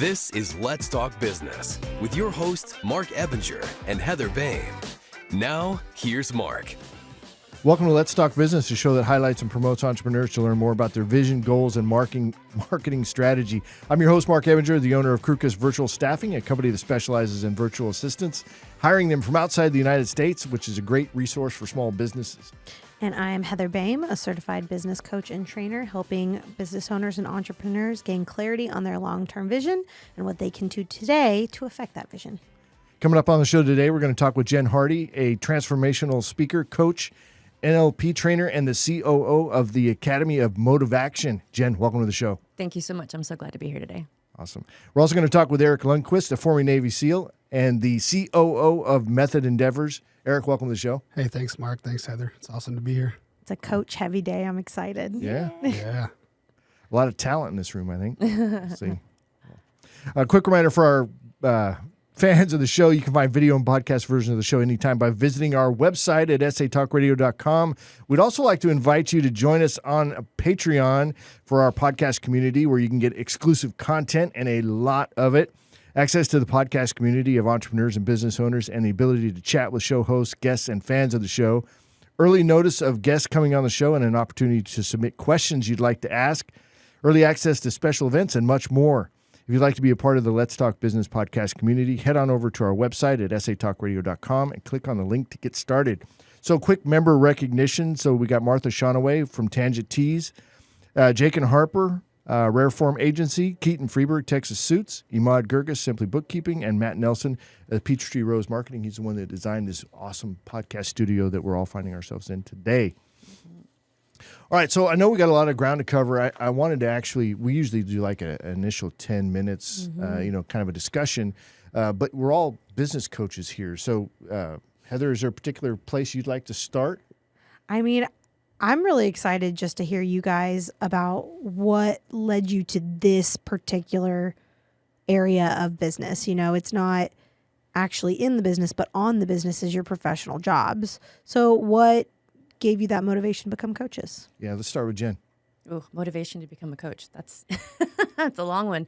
This is Let's Talk Business with your hosts, Marc Ebinger and Heather Boehme. Now, here's Marc. Welcome to Let's Talk Business, a show that highlights and promotes entrepreneurs to learn more about their vision, goals, and marketing strategy. I'm your host, Marc Ebinger, the owner of Krukus Virtual Staffing, a company that specializes in virtual assistants, hiring them from outside the United States, which is a great resource for small businesses. And I am Heather Boehme, a certified business coach and trainer, helping business owners and entrepreneurs gain clarity on their long-term vision and what they can do today to affect that vision. Coming up on the show today, we're going to talk with Jen Hardy, a transformational speaker, coach, NLP trainer, and the COO of the Academy of MotivAction. Jen, welcome to the show. Thank you so much. I'm so glad to be here today. Awesome. We're also going to talk with Eric Lundquist, a former Navy SEAL and the COO of Method Endeavors. Eric, welcome to the show. Hey, thanks, Marc. Thanks, Heather. It's awesome to be here. It's a coach-heavy day. I'm excited. Yeah. Yeah. A lot of talent in this room, I think. Let's see. A quick reminder for our fans of the show, you can find video and podcast version of the show anytime by visiting our website at satalkradio.com. We'd also like to invite you to join us on Patreon for our podcast community, where you can get exclusive content and a lot of it, access to the podcast community of entrepreneurs and business owners, and the ability to chat with show hosts, guests, and fans of the show, early notice of guests coming on the show, and an opportunity to submit questions you'd like to ask, early access to special events, and much more. If you'd like to be a part of the Let's Talk Business podcast community, head on over to our website at satalkradio.com and click on the link to get started. So quick member recognition. So we got Martha Shonaway from Tangent Tees, Jake and Harper, Rare Form Agency, Keaton Freeberg, Texas Suits, Imad Gurgis, Simply Bookkeeping, and Matt Nelson, Peachtree Rose Marketing. He's the one that designed this awesome podcast studio that we're all finding ourselves in today. All right, so I know we got a lot of ground to cover. I wanted to actually, we usually do like an initial 10 minutes, kind of a discussion, but we're all business coaches here. So, Heather, is there a particular place you'd like to start? I mean, I'm really excited just to hear you guys about what led you to this particular area of business. You know, it's not actually in the business, but on the business is your professional jobs. So what gave you that motivation to become coaches? Yeah, let's start with Jen. Ooh, motivation to become a coach. That's that's a long one.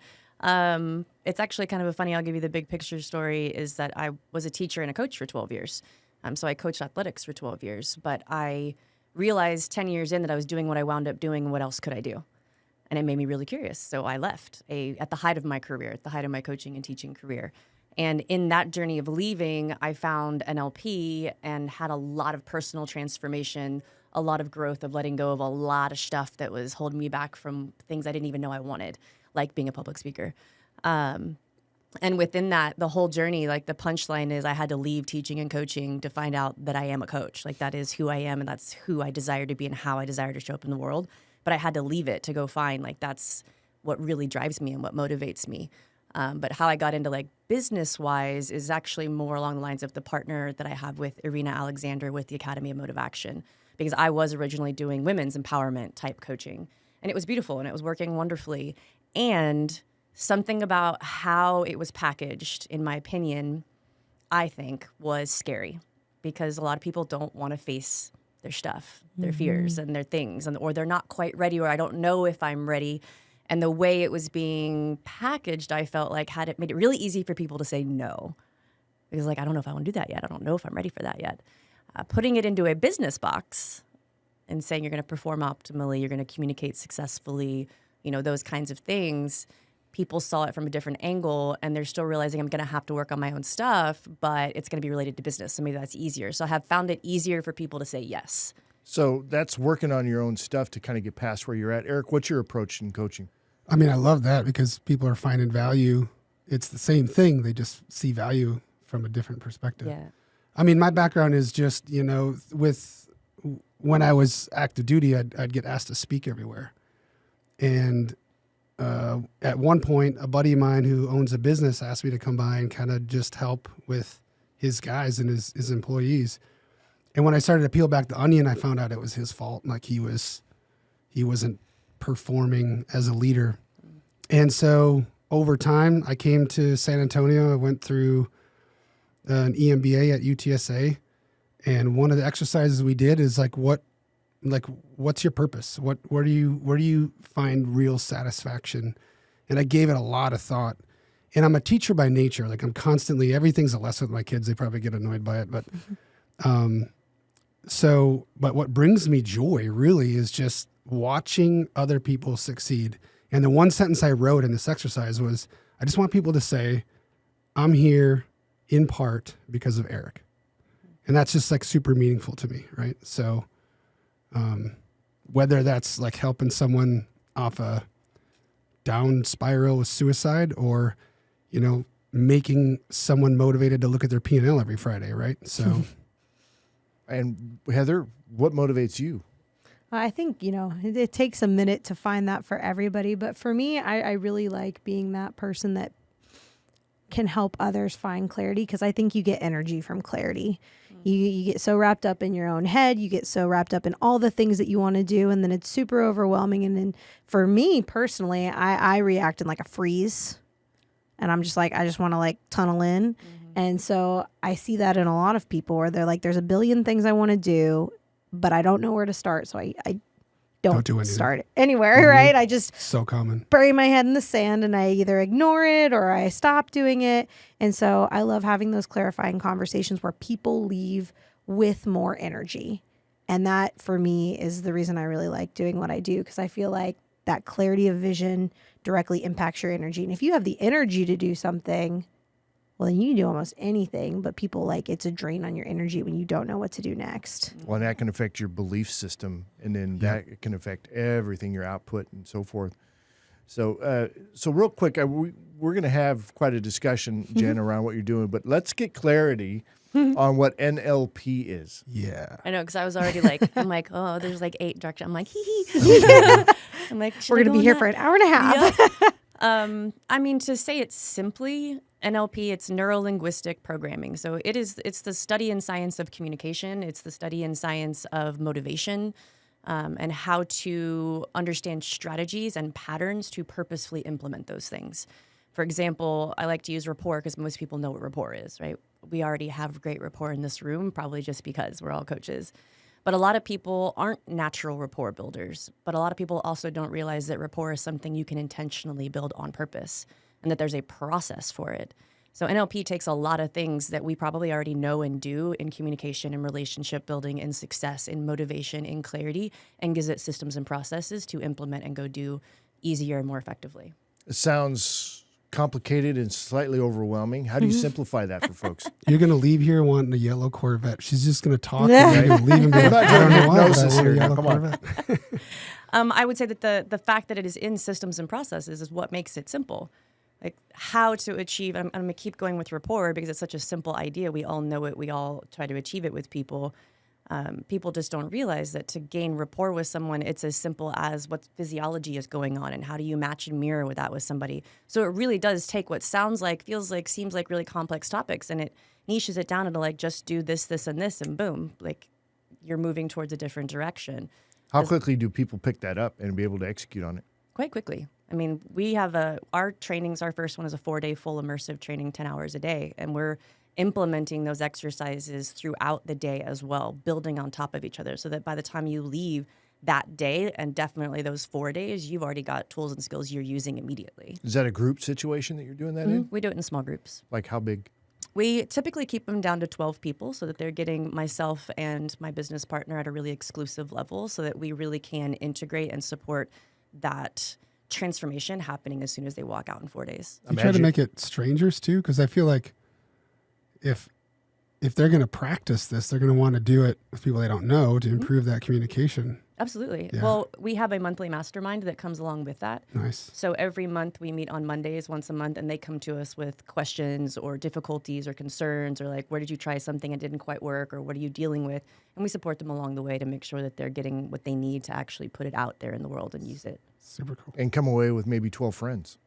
It's actually kind of a funny, I'll give you the big picture story, is that I was a teacher and a coach for 12 years. So I coached athletics for 12 years, but I realized 10 years in that I was doing what I wound up doing. What else could I do? And it made me really curious. So I left at the height of my career, at the height of my coaching and teaching career. And in that journey of leaving, I found NLP and had a lot of personal transformation, a lot of growth of letting go of a lot of stuff that was holding me back from things I didn't even know I wanted, like being a public speaker. And within that, the whole journey, like the punchline is I had to leave teaching and coaching to find out that I am a coach. Like that is who I am and that's who I desire to be and how I desire to show up in the world. But I had to leave it to go find, like, that's what really drives me and what motivates me. But how I got into like business-wise is actually more along the lines of the partner that I have with Irina Alexander with the Academy of MotivAction, because I was originally doing women's empowerment type coaching, and it was beautiful and it was working wonderfully. And something about how it was packaged, in my opinion, I think was scary, because a lot of people don't want to face their stuff, their fears and their things, or they're not quite ready, or I don't know if I'm ready. And the way it was being packaged, I felt like made it really easy for people to say no. Because like, I don't know if I want to do that yet. I don't know if I'm ready for that yet. Putting it into a business box and saying you're going to perform optimally, you're going to communicate successfully, those kinds of things, people saw it from a different angle, and they're still realizing I'm going to have to work on my own stuff, but it's going to be related to business. So maybe that's easier. So I have found it easier for people to say yes. So that's working on your own stuff to kind of get past where you're at. Eric, what's your approach in coaching? I mean, I love that because people are finding value. It's the same thing. They just see value from a different perspective. Yeah. I mean, my background is just, when I was active duty, I'd get asked to speak everywhere. And at one point, a buddy of mine who owns a business asked me to come by and kind of just help with his guys and his employees. And when I started to peel back the onion, I found out it was his fault. Like he wasn't performing as a leader. And so over time, I came to San Antonio. I went through an EMBA at UTSA. And one of the exercises we did is what's your purpose? Where do you find real satisfaction? And I gave it a lot of thought. And I'm a teacher by nature. Like I'm constantly, everything's a lesson with my kids. They probably get annoyed by it, but, but what brings me joy really is just watching other people succeed. And the one sentence I wrote in this exercise was, I just want people to say, I'm here in part because of Eric. And that's just like super meaningful to me. Right. So, whether that's like helping someone off a down spiral with suicide or, making someone motivated to look at their P&L every Friday. Right. So, And Heather, what motivates you? I think, it takes a minute to find that for everybody. But for me, I really like being that person that can help others find clarity, because I think you get energy from clarity. You get so wrapped up in your own head. You get so wrapped up in all the things that you want to do. And then it's super overwhelming. And then for me personally, I react in like a freeze. And I'm just like, I just want to like tunnel in. And so I see that in a lot of people where they're like, there's a billion things I want to do, but I don't know where to start. So I don't do anything. start anywhere, right? I just so common. bury my head in the sand and I either ignore it or I stop doing it. And so I love having those clarifying conversations where people leave with more energy. And that for me is the reason I really like doing what I do, because I feel like that clarity of vision directly impacts your energy. And if you have the energy to do something, well, then you can do almost anything, but people like it's a drain on your energy when you don't know what to do next. Well, and that can affect your belief system, and then that can affect everything, your output and so forth. So real quick, we're going to have quite a discussion, Jen, around what you're doing, but let's get clarity on what NLP is. Yeah. I know, because I was already like, I'm like, oh, there's like 8 directions. I'm like, hee hee. I'm like, We're going to be here for an hour and a half. I mean, to say it simply, NLP, it's neuro-linguistic programming. So it's the study and science of communication. It's the study and science of motivation, and how to understand strategies and patterns to purposefully implement those things. For example, I like to use rapport because most people know what rapport is, right? We already have great rapport in this room, probably just because we're all coaches. But a lot of people aren't natural rapport builders. But a lot of people also don't realize that rapport is something you can intentionally build on purpose and that there's a process for it. So NLP takes a lot of things that we probably already know and do in communication and relationship building and success, in motivation, in clarity, and gives it systems and processes to implement and go do easier and more effectively. It sounds complicated and slightly overwhelming. How do you simplify that for folks? You're going to leave here wanting a yellow Corvette. She's just going to talk and you're going to leave and be like, I don't know why, but I want a yellow Corvette. I would say that the fact that it is in systems and processes is what makes it simple. Like how to achieve, I'm going to keep going with rapport because it's such a simple idea. We all know it. We all try to achieve it with people. People just don't realize that to gain rapport with someone, it's as simple as what physiology is going on and how do you match and mirror with that with somebody. So it really does take what sounds like, feels like, seems like really complex topics and it niches it down into like just do this, this, and this, and boom, like you're moving towards a different direction. How quickly do people pick that up and be able to execute on it? Quite quickly. I mean, we have our trainings, our first one is a 4-day full immersive training, 10 hours a day, and we're implementing those exercises throughout the day as well, building on top of each other so that by the time you leave that day and definitely those 4 days, you've already got tools and skills you're using immediately. Is that a group situation that you're doing that in? We do it in small groups. Like how big? We typically keep them down to 12 people so that they're getting myself and my business partner at a really exclusive level so that we really can integrate and support that transformation happening as soon as they walk out in 4 days. You try to make it strangers too, because I feel like if they're going to practice this, they're going to want to do it with people they don't know to improve that communication. Absolutely. Yeah. Well, we have a monthly mastermind that comes along with that. Nice. So every month we meet on Mondays once a month and they come to us with questions or difficulties or concerns or like, where did you try something and didn't quite work or what are you dealing with? And we support them along the way to make sure that they're getting what they need to actually put it out there in the world and use it. Super cool. And come away with maybe 12 friends.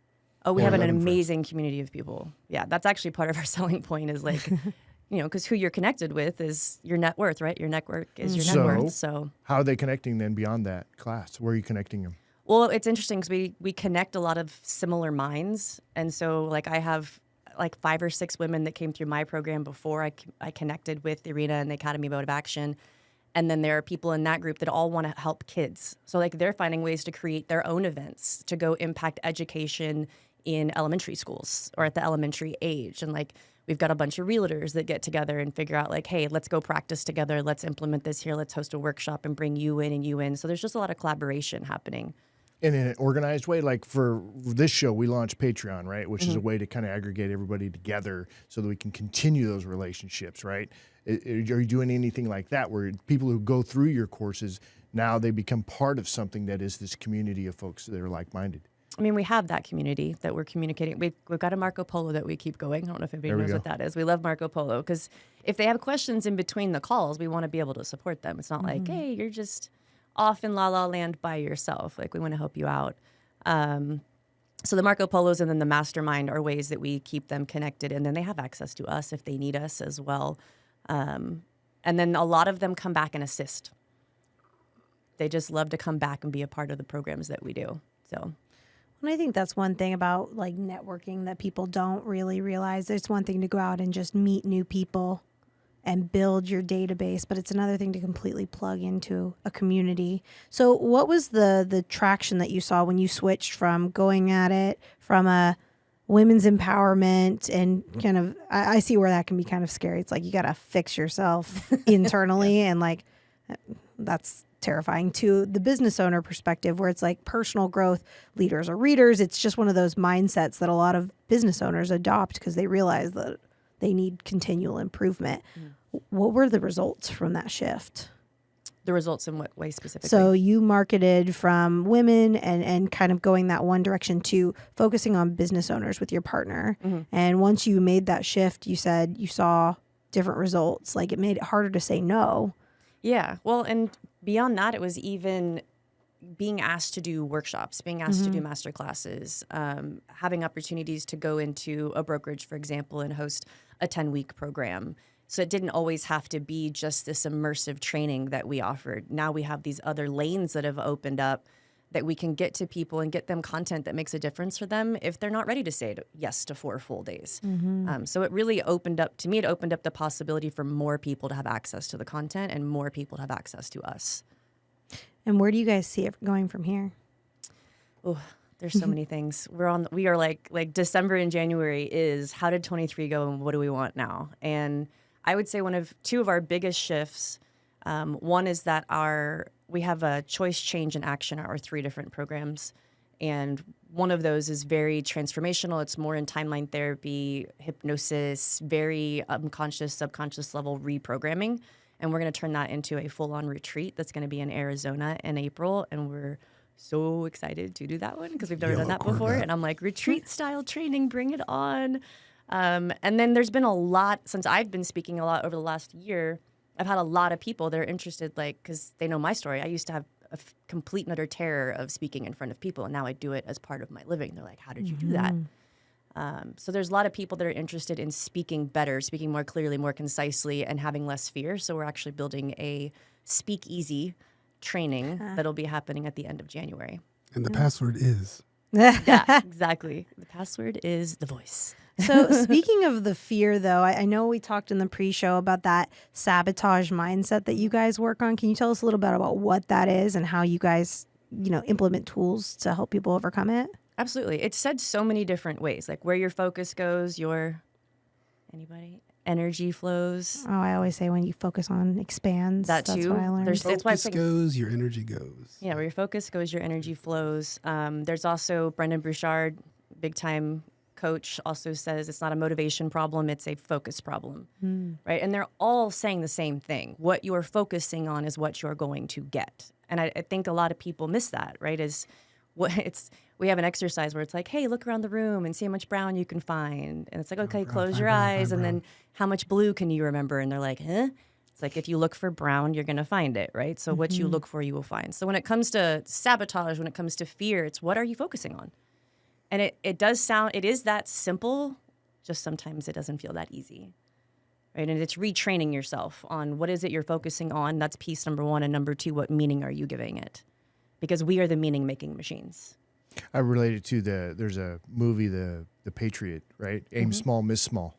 Oh, we Or have an 11 amazing community of people. Yeah, that's actually part of our selling point is like, you know, because who you're connected with is your net worth, right? Your network is your net worth. So how are they connecting then beyond that class? Where are you connecting them? Well, it's interesting because we connect a lot of similar minds. And so like I have like 5 or 6 women that came through my program before I connected with the Arena and the Academy of MotivAction. And then there are people in that group that all want to help kids. So like they're finding ways to create their own events to go impact education in elementary schools or at the elementary age. And like, we've got a bunch of realtors that get together and figure out like, hey, let's go practice together. Let's implement this here. Let's host a workshop and bring you in and you in. So there's just a lot of collaboration happening. And in an organized way, like for this show, we launched Patreon, right? Which is a way to kind of aggregate everybody together so that we can continue those relationships, right? Are you doing anything like that where people who go through your courses, now they become part of something that is this community of folks that are like-minded? I mean, we have that community that we're communicating. We've got a Marco Polo that we keep going. I don't know if anybody knows what that is. We love Marco Polo because if they have questions in between the calls, we want to be able to support them. It's not like, hey, you're just off in La La Land by yourself. Like, we want to help you out. So the Marco Polos and then the mastermind are ways that we keep them connected. And then they have access to us if they need us as well. And then a lot of them come back and assist. They just love to come back and be a part of the programs that we do. So. And I think that's one thing about like networking that people don't really realize. It's one thing to go out and just meet new people and build your database, but it's another thing to completely plug into a community. So what was the traction that you saw when you switched from going at it from a women's empowerment and kind of, I see where that can be kind of scary. It's like you got to fix yourself internally and like that's terrifying, to the business owner perspective where it's like personal growth, leaders are readers. It's just one of those mindsets that a lot of business owners adopt because they realize that they need continual improvement. What were the results from that shift? The results in what way specifically? So you marketed from women and kind of going that one direction to focusing on business owners with your partner. And once you made that shift, you said you saw different results. Like it made it harder to say no. Yeah. Well, and beyond that, it was even being asked to do workshops, being asked to do master classes, having opportunities to go into a brokerage, for example, and host a 10-week program. So it didn't always have to be just this immersive training that we offered. Now we have these other lanes that have opened up that we can get to people and get them content that makes a difference for them if they're not ready to say yes to 4 full days. So it really opened up, to me, it opened up the possibility for more people to have access to the content and more people to have access to us. And where do you guys see it going from here? Oh, there's so many things. We are like December and January is how did 23 go and what do we want now? And I would say two of our biggest shifts, one is that we have a choice, change, and action, our 3 different programs. And one of those is very transformational. It's more in timeline therapy, hypnosis, very unconscious, subconscious level reprogramming. And we're going to turn that into a full-on retreat that's going to be in Arizona in April. And we're so excited to do that one because we've never done that before. And I'm like, retreat-style training, bring it on. And then there's been a lot, since I've been speaking a lot over the last year, I've had a lot of people that are interested, like, because they know my story. I used to have a complete and utter terror of speaking in front of people, and now I do it as part of my living. They're like, how did you do that? So there's a lot of people that are interested in speaking better, speaking more clearly, more concisely, and having less fear. So we're actually building a Speak Easy training that'll be happening at the end of January. And the password is? Yeah, exactly. The password is the voice. So speaking of the fear, though, I know we talked in the pre-show about that sabotage mindset that you guys work on. Can you tell us a little bit about what that is and how you guys, implement tools to help people overcome it? Absolutely. It's said so many different ways, like where your focus goes, energy flows. Oh, I always say when you focus on expands. That that's too. what I learned. Focus goes, your energy goes. Yeah, where your focus goes, your energy flows. There's also Brendan Bouchard, big time coach, also says it's not a motivation problem, it's a focus problem, right? And they're all saying the same thing. What you're focusing on is what you're going to get. And I think a lot of people miss that, right? We have an exercise where it's like, hey, look around the room and see how much brown you can find. And it's like, okay, close your eyes. And then how much blue can you remember? And they're like, huh? It's like, if you look for brown, you're going to find it, right? So what you look for, you will find. So when it comes to sabotage, when it comes to fear, it's what are you focusing on? And it is that simple, just sometimes it doesn't feel that easy, right? And it's retraining yourself on what is it you're focusing on. That's piece number 1. And number 2, what meaning are you giving it? Because we are the meaning-making machines. I related to there's a movie, The Patriot, right? Aim small, miss small,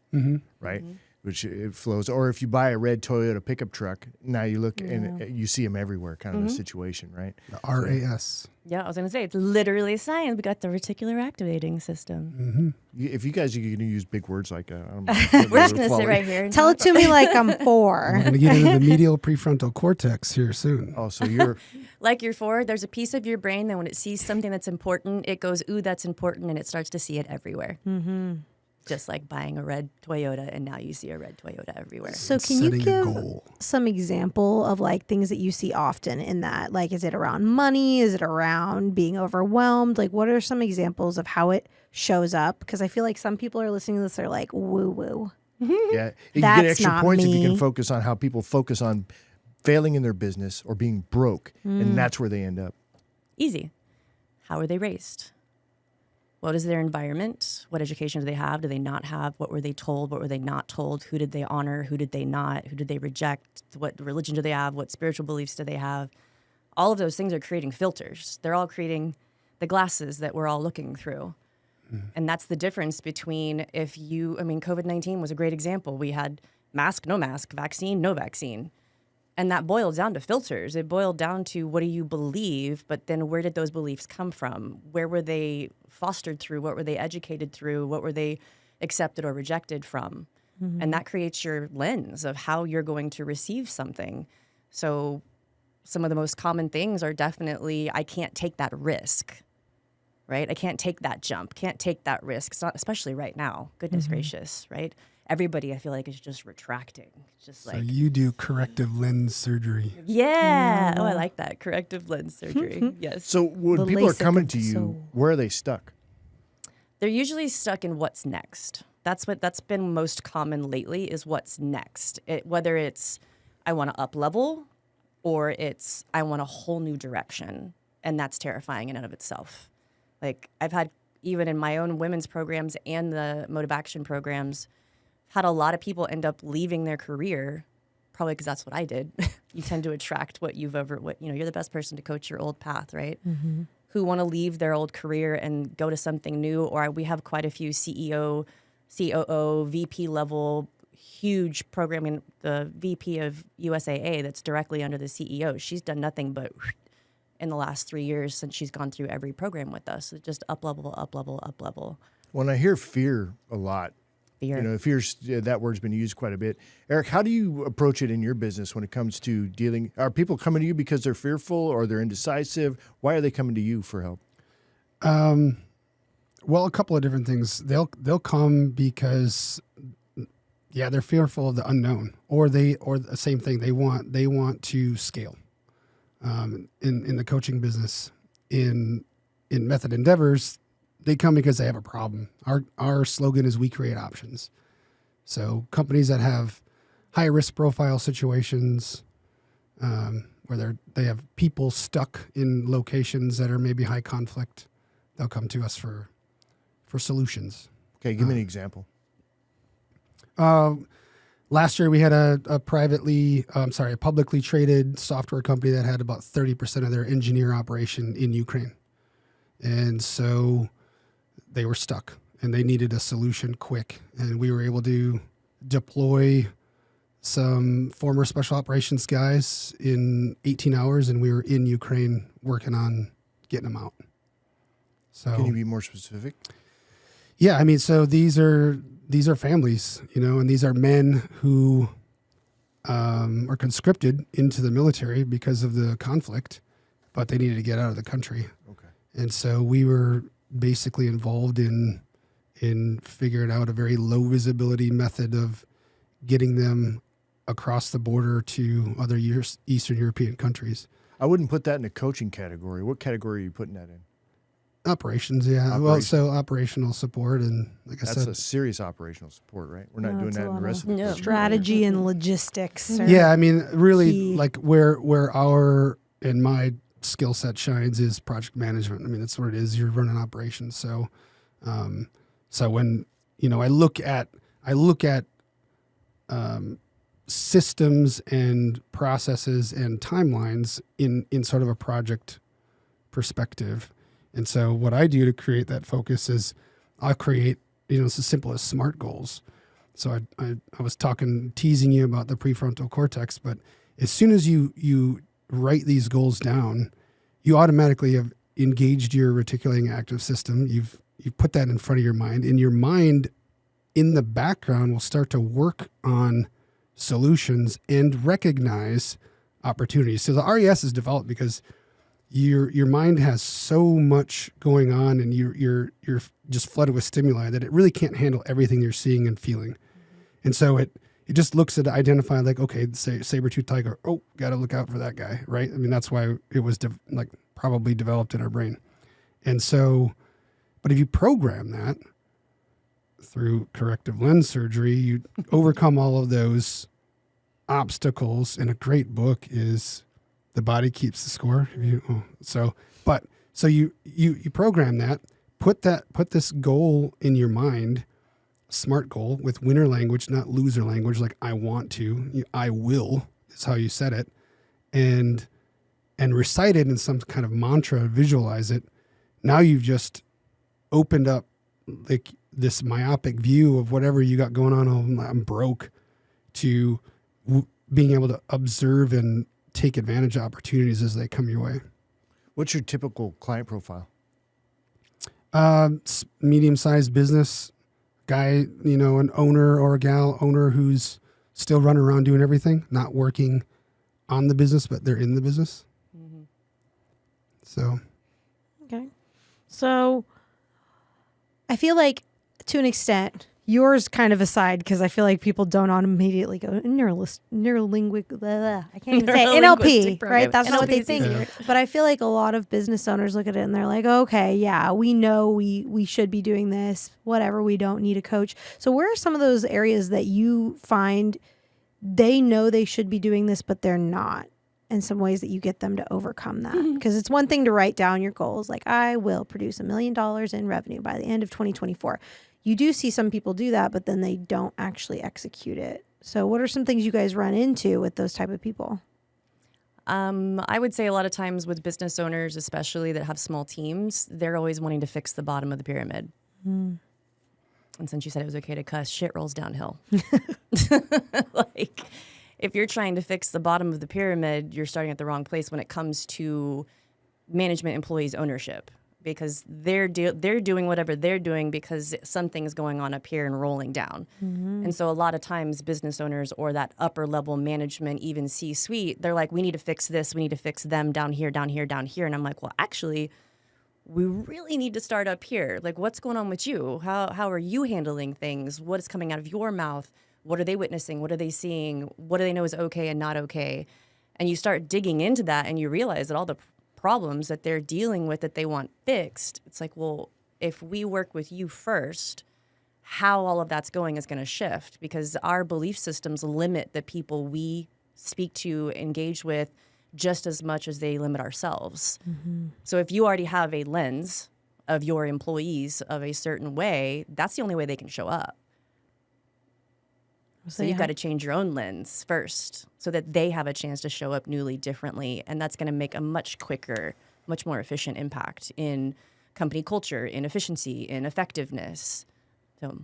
right? which it flows. Or if you buy a red Toyota pickup truck, now you look and you see them everywhere, kind of a situation, right? The RAS. Yeah, I was going to say, it's literally science. We got the reticular activating system. If you guys are going to use big words like We're just going to sit right here and Tell it to me like I'm 4. We're going to get into the medial prefrontal cortex here soon. Oh, so you're like you're 4, there's a piece of your brain that when it sees something that's important, it goes, ooh, that's important, and it starts to see it everywhere. Just like buying a red Toyota, and now you see a red Toyota everywhere. So can you Setting a give goal. some example of like things that you see often in that? Like, is it around money? Is it around being overwhelmed? Like, what are some examples of how it shows up? Because I feel like some people are listening to this, they're like, woo woo. yeah. You That's get extra not points if you me. can focus on how people focus on failing in their business or being broke, and that's where they end up. Easy. How are they raised? What is their environment? What education do they have? Do they not have? What were they told? What were they not told? Who did they honor? Who did they not? Who did they reject? What religion do they have? What spiritual beliefs do they have? All of those things are creating filters. They're all creating the glasses that we're all looking through. And that's the difference between COVID-19 was a great example. We had mask, no mask, vaccine, no vaccine. And that boiled down to filters. It boiled down to what do you believe, but then where did those beliefs come from? Where were they fostered through? What were they educated through? What were they accepted or rejected from? And that creates your lens of how you're going to receive something. So some of the most common things are definitely, I can't take that risk, right? I can't take that jump, can't take that risk, it's not, especially right now. Goodness gracious, right? Everybody, I feel like, is just retracting. It's just So like, you do corrective lens surgery. yeah. Oh, I like that. Corrective lens surgery. Yes. So when The people are LASIK coming of to the you, soul. where are they stuck? They're usually stuck in what's next. That's been most common lately is what's next. Whether it's I want to up level or it's I want a whole new direction. And that's terrifying in and of itself. Like I've had, even in my own women's programs and the MotivAction programs, had a lot of people end up leaving their career, probably because that's what I did. You tend to attract you're the best person to coach your old path, right? Who want to leave their old career and go to something new. Or we have quite a few CEO, COO, VP level, huge programming, the VP of USAA that's directly under the CEO. She's done nothing but in the last 3 years since she's gone through every program with us. So just up level, up level, up level. When I hear fear a lot, Fear. fear's that word's been used quite a bit. Eric, how do you approach it in your business when it comes to dealing? Are people coming to you because they're fearful or they're indecisive? Why are they coming to you for help? Well, a couple of different things. They'll come because, they're fearful of the unknown, or the same thing. They want to scale. In the coaching business, in Method Endeavors, they come because they have a problem. Our slogan is we create options. So companies that have high risk profile situations, where they have people stuck in locations that are maybe high conflict, they'll come to us for solutions. Okay, give me an example. Last year we had a publicly traded software company that had about 30% of their engineer operation in Ukraine. And so they were stuck and they needed a solution quick. And we were able to deploy some former special operations guys in 18 hours, and we were in Ukraine working on getting them out. So Can you be more specific? yeah, I mean, so these are families, and these are men who are conscripted into the military because of the conflict, but they needed to get out of the country. Okay. And so we were basically involved in figuring out a very low visibility method of getting them across the border to other Eastern European countries. I wouldn't put that in a coaching category. What category are you putting that in? Operations, yeah. Operations. Well, so operational support, and like I That's said, a serious operational support, right? We're not No, doing it's a that in the lot rest of of the No. coaching. strategy and logistics. are yeah, I mean, really, key. like where our and my skill set shines is project management. I mean, that's what it is. You're running operations. So, so when I look at systems and processes and timelines in sort of a project perspective. And so what I do to create that focus is I'll create, it's as simple as SMART goals. So I was teasing you about the prefrontal cortex, but as soon as you write these goals down, you automatically have engaged your reticulating active system. You've put that in front of your mind, and your mind in the background will start to work on solutions and recognize opportunities. So the RES is developed because your mind has so much going on, and you're just flooded with stimuli that it really can't handle everything you're seeing and feeling. And so it just looks at identifying, like, okay, say saber-toothed tiger. Oh, got to look out for that guy, right? I mean, that's why it was probably developed in our brain. And so, but if you program that through corrective lens surgery, you overcome all of those obstacles. And a great book is The Body Keeps the Score. So you program that, put this goal in your mind, SMART goal with winner language, not loser language, like I want to, I will is how you said it, and recite it in some kind of mantra, visualize it. Now you've just opened up like this myopic view of whatever you got going on. Oh, I'm broke, to being able to observe and take advantage of opportunities as they come your way. What's your typical client profile? Medium-sized business guy, an owner or a gal owner who's still running around doing everything, not working on the business, but they're in the business. Mm-hmm. So. Okay. So I feel like to an extent, yours kind of aside, because I feel like people don't immediately go neurolinguistic. I can't even say it. NLP, right? That's not what they think. Yeah. But I feel like a lot of business owners look at it and they're like, okay, yeah, we know we should be doing this. Whatever, we don't need a coach. So where are some of those areas that you find they know they should be doing this, but they're not? And some ways that you get them to overcome that. Because it's one thing to write down your goals, like I will produce $1 million in revenue by the end of 2024. You do see some people do that, but then they don't actually execute it. So what are some things you guys run into with those type of people? I would say a lot of times with business owners, especially that have small teams, they're always wanting to fix the bottom of the pyramid. And since you said it was okay to cuss, shit rolls downhill. Like, if you're trying to fix the bottom of the pyramid, you're starting at the wrong place when it comes to management employees' ownership, because they're doing whatever they're doing because something's going on up here and rolling down. And so a lot of times business owners or that upper level management, even C-suite, they're like, we need to fix this. We need to fix them down here, down here, down here. And I'm like, well, actually, we really need to start up here. Like, what's going on with you? How are you handling things? What is coming out of your mouth? What are they witnessing? What are they seeing? What do they know is okay and not okay? And you start digging into that and you realize that all the problems that they're dealing with that they want fixed, it's like, well, if we work with you first, how all of that's going is going to shift, because our belief systems limit the people we speak to, engage with, just as much as they limit ourselves. So if you already have a lens of your employees of a certain way, that's the only way they can show up. So you've got to change your own lens first so that they have a chance to show up newly, differently. And that's going to make a much quicker, much more efficient impact in company culture, in efficiency, in effectiveness. So,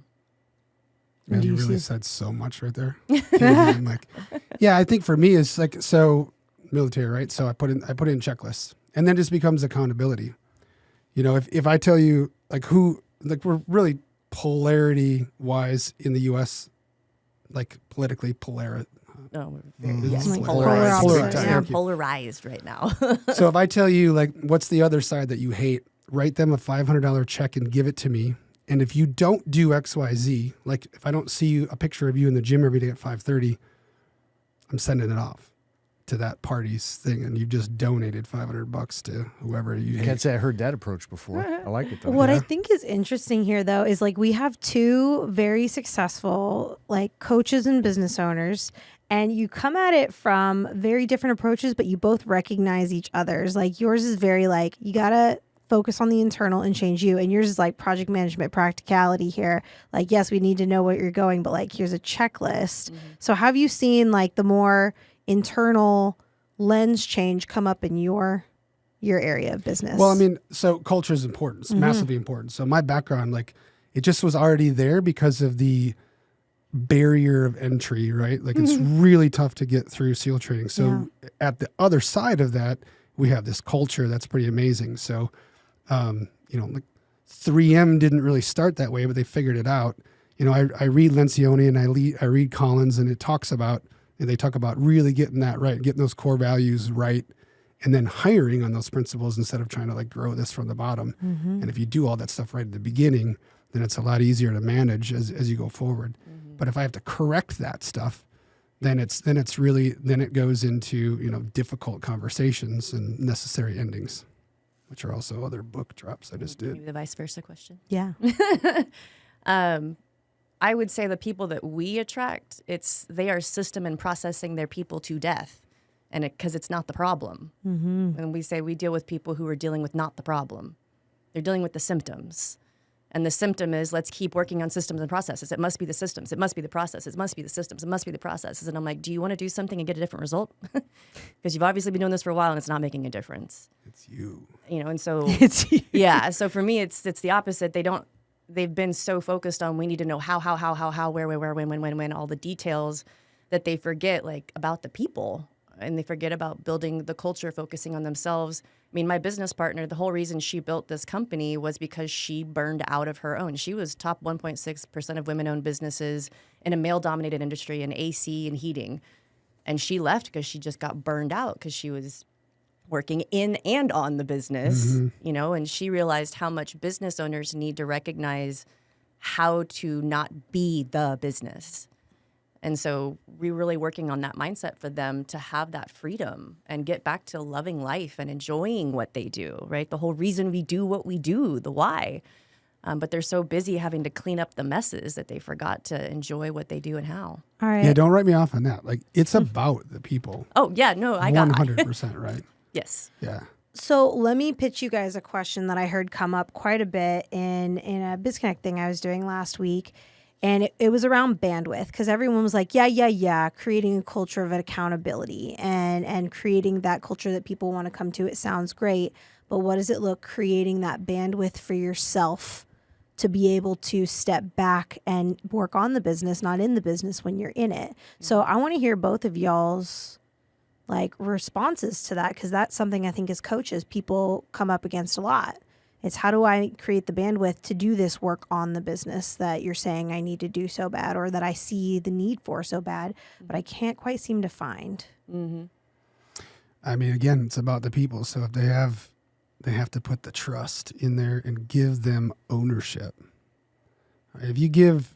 man, you really said so much right there. I think for me it's like, so military, right? So I put in checklists, and then it just becomes accountability. If I tell you we're really polarity wise in the U.S., like politically polarized right now. So if I tell you, like, what's the other side that you hate, write them a $500 check and give it to me. And if you don't do X, Y, Z, like if I don't see a picture of you in the gym every day at 5:30, I'm sending it off to that party's thing, and you just donated $500 to whoever you hate. Can't say I heard that approach before. I like it though. What I think is interesting here, though, is like we have two very successful like coaches and business owners, and you come at it from very different approaches, but you both recognize each other's. Like yours is very like, you gotta focus on the internal and change you, and yours is like project management practicality here. Like, yes, we need to know where you're going, but like here's a checklist. So have you seen like the more internal lens change come up in your area of business? Well, I mean, so culture is important. It's massively important. So my background, like, it just was already there because of the barrier of entry, right? Like it's really tough to get through SEAL training. So at the other side of that, we have this culture that's pretty amazing. So, like 3M didn't really start that way, but they figured it out. I read Lencioni and I read Collins, and they talk about really getting that right, getting those core values right, and then hiring on those principles instead of trying to like grow this from the bottom. And if you do all that stuff right at the beginning, then it's a lot easier to manage as you go forward. But if I have to correct that stuff, then it goes into, difficult conversations and necessary endings, which are also other book drops I just did. Maybe the vice versa question. Yeah. I would say the people that we attract, they are system and processing their people to death, and because it's not the problem. And we say we deal with people who are dealing with not the problem. They're dealing with the symptoms. And the symptom is, let's keep working on systems and processes. It must be the systems. It must be the process. It must be the systems. It must be the processes. And I'm like, do you want to do something and get a different result? Because you've obviously been doing this for a while and it's not making a difference. It's you. And so, It's you. yeah. So for me, it's the opposite. They've been so focused on we need to know how, where, when, all the details that they forget like about the people. And they forget about building the culture, focusing on themselves. I mean, my business partner, the whole reason she built this company was because she burned out of her own. She was top 1.6% of women-owned businesses in a male-dominated industry in AC and heating. And she left because she just got burned out because she was working in and on the business, and she realized how much business owners need to recognize how to not be the business. And so we're really working on that mindset for them to have that freedom and get back to loving life and enjoying what they do, right? The whole reason we do what we do, the why. But they're so busy having to clean up the messes that they forgot to enjoy what they do and how. All right. Yeah, don't write me off on that. Like, it's about the people. Oh, yeah, no, I got 100%, right? Yes. Yeah. So let me pitch you guys a question that I heard come up quite a bit in a BizConnect thing I was doing last week. And it was around bandwidth, because everyone was like, yeah, creating a culture of accountability and creating that culture that people want to come to. It sounds great, but what does it look creating that bandwidth for yourself to be able to step back and work on the business, not in the business when you're in it? So I want to hear both of y'all's like responses to that, because that's something I think as coaches, people come up against a lot. It's how do I create the bandwidth to do this work on the business that you're saying I need to do so bad, or that I see the need for so bad, but I can't quite seem to find. I mean, again, it's about the people. So if they have to put the trust in there and give them ownership. If you give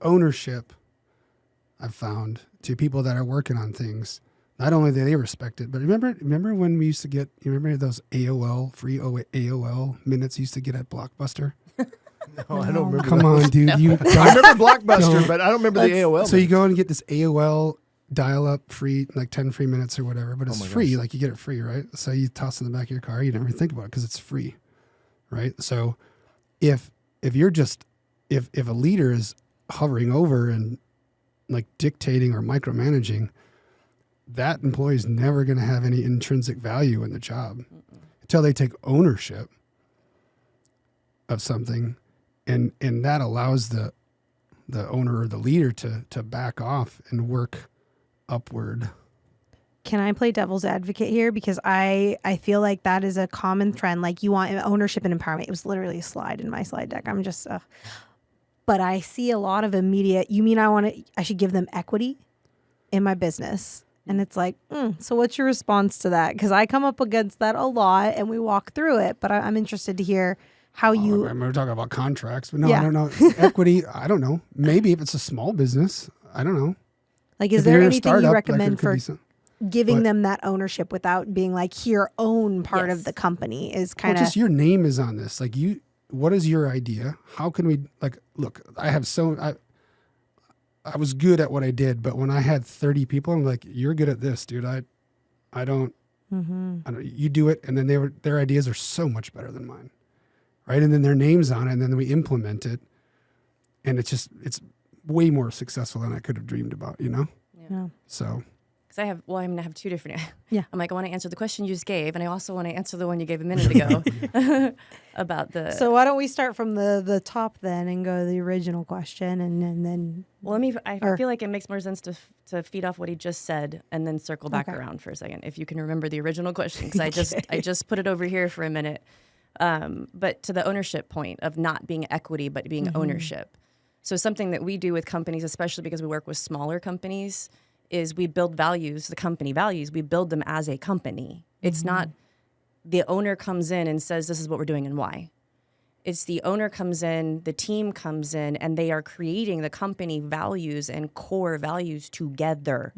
ownership, I've found, to people that are working on things, not only do they respect it, but remember when we used to get, you remember those free AOL minutes you used to get at Blockbuster? No, I don't remember. Come on, dude. I remember Blockbuster, but I don't remember the AOL. So you go and get this AOL dial-up free, like 10 free minutes or whatever, but it's free. Like you get it free, right? So you toss it in the back of your car. You never think about it because it's free, right? So if you're just, if a leader is hovering over and like dictating or micromanaging, that employee is never going to have any intrinsic value in the job until they take ownership of something, and that allows the owner or the leader to back off and work upward. Can I play devil's advocate here? Because I feel like that is a common trend. Like, you want ownership and empowerment. It was literally a slide in my slide deck. I'm just, but I see a lot of immediate, you mean I should give them equity in my business? And it's like, so what's your response to that? Because I come up against that a lot and we walk through it, but I'm interested to hear how you... We're talking about contracts, but no, Yeah. I don't know. Equity, I don't know. Maybe if it's a small business, I don't know. Like, is If there you're a anything startup, you like, recommend it could for be some- giving them that ownership without being like, here, own part of the company is kind of... just your name is on this. Like, what is your idea? How can we, like, look, I was good at what I did, but when I had 30 people, I'm like, you're good at this, dude. I don't, you do it. And then their ideas are so much better than mine. Right. And then their name's on it, and then we implement it. And it's way more successful than I could have dreamed about, Yeah. So. Because I'm going to have two different. Yeah. I'm like, I want to answer the question you just gave, and I also want to answer the one you gave a minute ago about the. So why don't we start from the top then and go to the original question and then. Well, I feel like it makes more sense to feed off what he just said and then circle back around for a second, if you can remember the original question, because I just put it over here for a minute. But to the ownership point of not being equity, but being ownership. So something that we do with companies, especially because we work with smaller companies, is we build values, the company values, we build them as a company. It's not the owner comes in and says, this is what we're doing and why. It's the owner comes in, the team comes in, and they are creating the company values and core values together.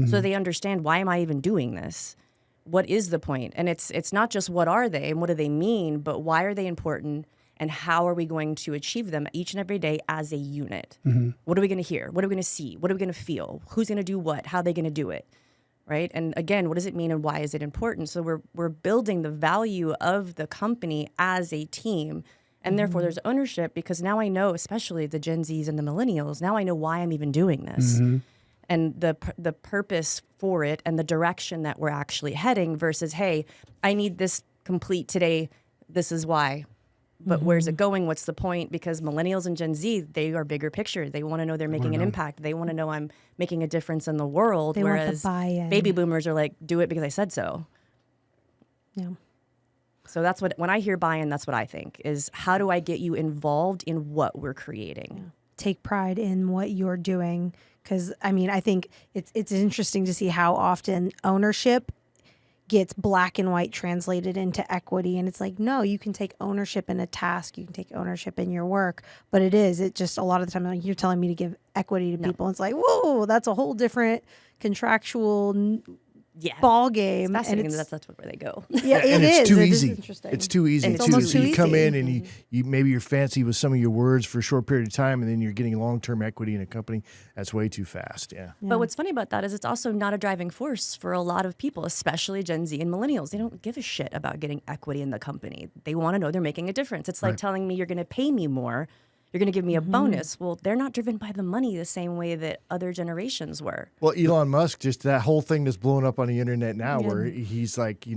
So they understand, why am I even doing this? What is the point? And it's not just what are they and what do they mean, but why are they important? And how are we going to achieve them each and every day as a unit? What are we going to hear? What are we going to see? What are we going to feel? Who's going to do what? How are they going to do it? Right? And again, what does it mean and why is it important? So we're building the value of the company as a team. And therefore, there's ownership, because now I know, especially the Gen Zs and the millennials, now I know why I'm even doing this. And the purpose for it and the direction that we're actually heading versus, hey, I need this complete today. This is why. But where's it going? What's the point? Because millennials and Gen Z, they are bigger picture. They want to know they're making an impact. They want to know I'm making a difference in the world. They want the whereas buy-in. baby boomers are like, do it because I said so. Yeah. So that's when I hear buy-in, that's what I think is, how do I get you involved in what we're creating? Take pride in what you're doing. Because, I think it's interesting to see how often ownership gets black and white translated into equity. And it's like, no, you can take ownership in a task. You can take ownership in your work. But it just a lot of the time, like, you're telling me to give equity to people. It's like, whoa, that's a whole different contractual ball game. It's fascinating, and that's where they go. Yeah, and it's too easy. Interesting. It's too easy. It's almost too You come easy. in and you maybe you're fancy with some of your words for a short period of time, and then you're getting long-term equity in a company. That's way too fast. Yeah. But what's funny about that is it's also not a driving force for a lot of people, especially Gen Z and millennials. They don't give a shit about getting equity in the company. They want to know they're making a difference. It's like telling me you're going to pay me more. You're going to give me a bonus. Well, they're not driven by the money the same way that other generations were. Well, Elon Musk, just that whole thing that's blowing up on the internet now, where he's like,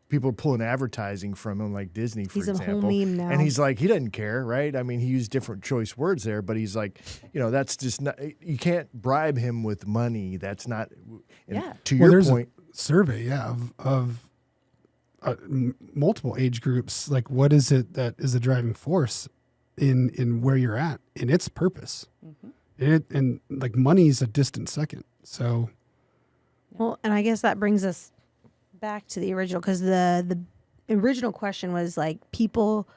people are pulling advertising from him, like Disney, for example. He's a whole meme now. And he's like, he doesn't care, right? I mean, he used different choice words there, but he's like, that's just not, you can't bribe him with money. That's not, to your point. A survey, of multiple age groups. Like, what is it that is the driving force in where you're at, in its purpose? And like, money's a distant second. So, well, and I guess that brings us back to the original, because the original question was like people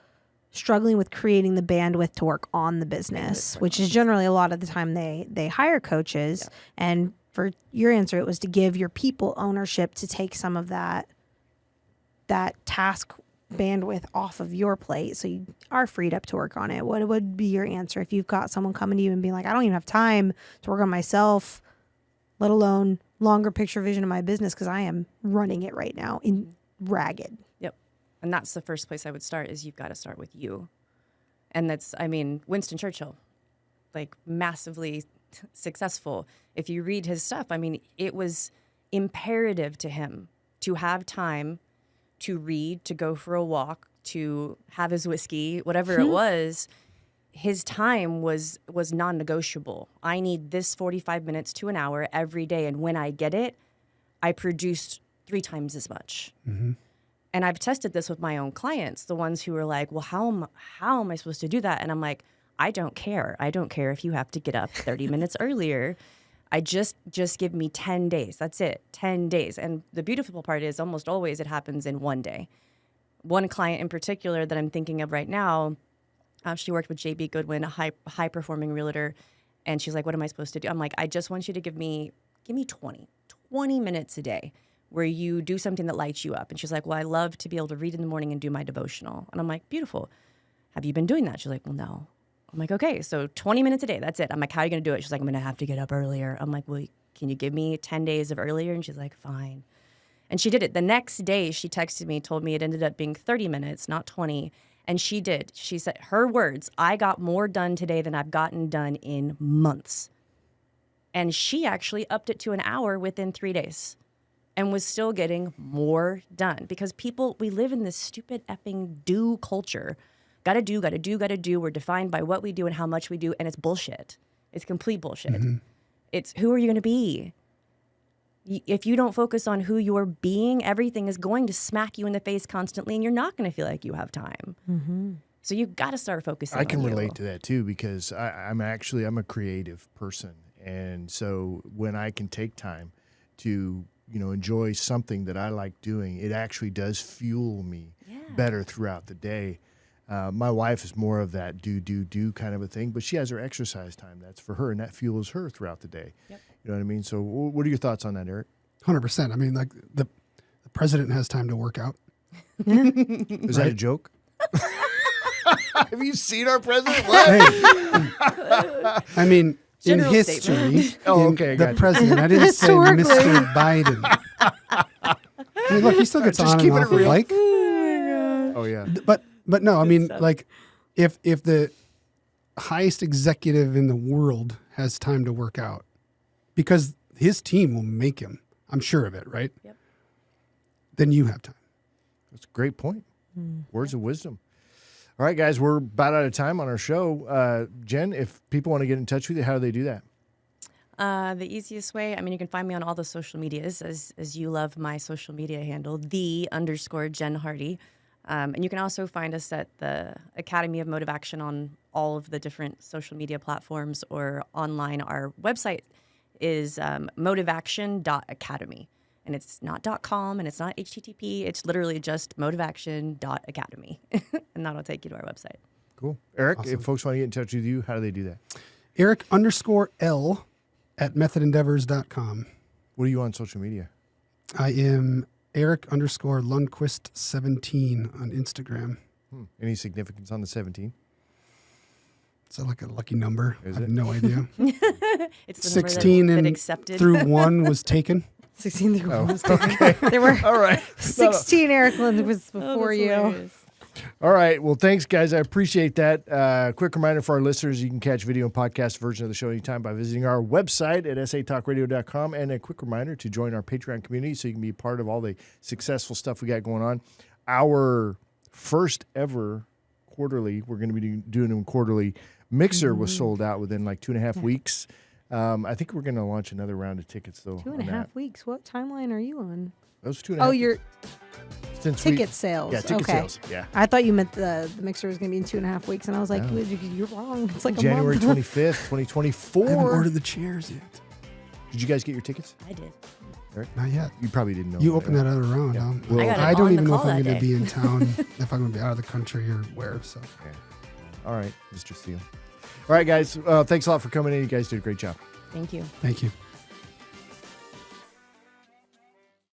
struggling with creating the bandwidth to work on the business, which is generally a lot of the time they hire coaches. And for your answer, it was to give your people ownership to take some of that task bandwidth off of your plate, so you are freed up to work on it. What would be your answer if you've got someone coming to you and being like, I don't even have time to work on myself, let alone longer picture vision of my business, because I am running it right now in ragged. Yep. And that's the first place I would start, is you've got to start with you. And that's, Winston Churchill, like, massively successful. If you read his stuff, it was imperative to him to have time to read, to go for a walk, to have his whiskey, whatever it was. His time was non-negotiable. I need this 45 minutes to an hour every day. And when I get it, I produce 3 times as much. And I've tested this with my own clients, the ones who are like, well, how am I supposed to do that? And I'm like, I don't care. I don't care if you have to get up 30 minutes earlier. I just give me 10 days. That's it, 10 days. And the beautiful part is almost always it happens in one day. One client in particular that I'm thinking of right now, she worked with JB Goodwin, a high-performing realtor, and she's like, what am I supposed to do? I'm like, I just want you to give me 20 minutes a day where you do something that lights you up. And she's like, well, I love to be able to read in the morning and do my devotional. And I'm like, beautiful. Have you been doing that? She's like, well, no. I'm like, okay, so 20 minutes a day, that's it. I'm like, how are you going to do it? She's like, I'm going to have to get up earlier. I'm like, well, can you give me 10 days of earlier? And she's like, fine. And she did it. The next day, she texted me, told me it ended up being 30 minutes, not 20. And she did. She said, her words, I got more done today than I've gotten done in months. And she actually upped it to an hour within 3 days and was still getting more done because people, we live in this stupid effing do culture. Gotta do, gotta do, gotta do. We're defined by what we do and how much we do, and it's bullshit. It's complete bullshit. It's who are you going to be? If you don't focus on who you're being, everything is going to smack you in the face constantly, and you're not going to feel like you have time. So you got to start focusing. I can on relate you. to that too because I'm a creative person, and so when I can take time to enjoy something that I like doing, it actually does fuel me better throughout the day. My wife is more of that do kind of a thing, but she has her exercise time. That's for her, and that fuels her throughout the day. Yep. You know what I mean? So what are your thoughts on that, Eric? 100%. I mean, like the president has time to work out. Is that a joke? Have you seen our president? What? Hey. I mean, General in history, okay, the gotcha. president, I didn't say Mr. Biden. I mean, look, he still gets Just on and keeping off it of real. like. Oh yeah. But no, I mean, stuff. like, if the highest executive in the world has time to work out, because his team will make him, I'm sure of it, right? Yep. Then you have time. That's a great point. Words of wisdom. All right, guys, we're about out of time on our show. Jen, if people want to get in touch with you, how do they do that? The easiest way, I mean, you can find me on all the social medias as you love my social media handle, _Jen Hardy. And you can also find us at the Academy of MotivAction on all of the different social media platforms or online. Our website is motivaction.academy. And it's not .com and it's not HTTP. It's literally just motivaction.academy. And that'll take you to our website. Cool. Eric, Awesome. if folks want to get in touch with you, how do they do that? Eric_L at methodendeavors.com. What are you on social media? I am Eric_Lundquist 17 on Instagram. Any significance on the 17? Is that like a lucky number? Is I have it? no idea. It's the number 16 that and accepted. through 1 was taken. 16 through Oh, was taken. There were All right. 16 Eric Lund was Oh, before that's you. hilarious. All right. Well, thanks, guys. I appreciate that. Quick reminder for our listeners, you can catch video and podcast version of the show anytime by visiting our website at satalkradio.com. And a quick reminder to join our Patreon community so you can be a part of all the successful stuff we got going on. Our first ever quarterly, we're going to be doing them quarterly, Mixer was sold out within like 2.5 weeks. I think we're going to launch another round of tickets, though. 2.5 weeks. What timeline are you on? Those 2.5 Oh, your since ticket sales. Yeah, ticket okay. sales. Yeah. I thought you meant the mixer was going to be in 2.5 weeks, and I was like, No. you're wrong. It's like January a month. 25th, I haven't 2024. ordered the chairs yet. Did you guys get your tickets? I did. Not yet. You probably didn't know. You open that other round. Yeah. Huh? Well, I got it I don't on even the know if call I'm that going to day. be in town, if I'm going to be out of the country or where. So All right, Mr. Steele. All right, guys. Thanks a lot for coming in. You guys did a great job. Thank you. thank you.